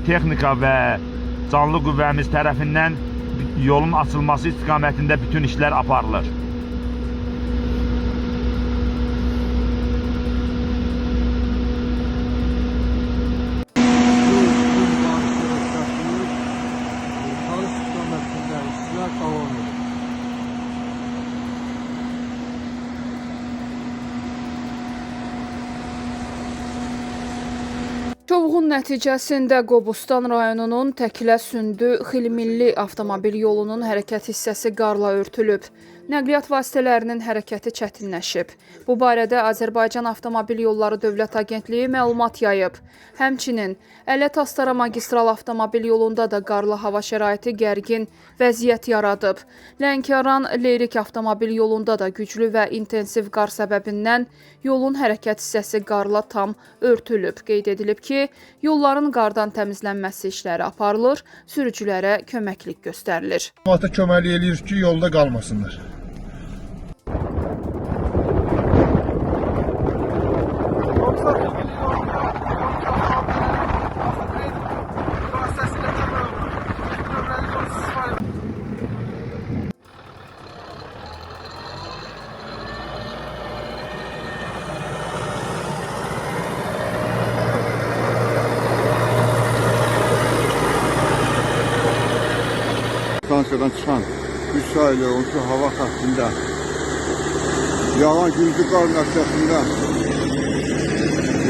texnika və canlı qüvvəmiz tərəfindən yolun açılması istiqamətində bütün işlər aparılır. Çovğun nəticəsində Qobustan rayonunun Təkilə-Sündü Xilmilli avtomobil yolunun hərəkət hissəsi qarla örtülüb. Nəqliyyat vasitələrinin hərəkəti çətinləşib. Bu barədə Azərbaycan Avtomobil Yolları Dövlət Agentliyi məlumat yayıb. Həmçinin Ələt-Astara magistral avtomobil yolunda da qarlı hava şəraiti gərgin vəziyyət yaradıb. Lənkəran-Leyrik avtomobil yolunda da güclü və intensiv qar səbəbindən yolun hərəkət hissəsi qarla tam örtülüb. Qeyd edilib ki, yolların qardan təmizlənməsi işləri aparılır, sürücülərə köməklik göstərilir. Cəmaata köməklik edirik ki, yolda qalmasınlar. Stansiyadan çıxan 3 sayılı 12 hava xəttində yağan güclü qar nəticəsində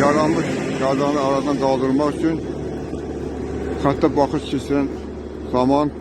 yaranmış qəzanı aradan qaldırmaq üçün xəttə baxış keçirən zaman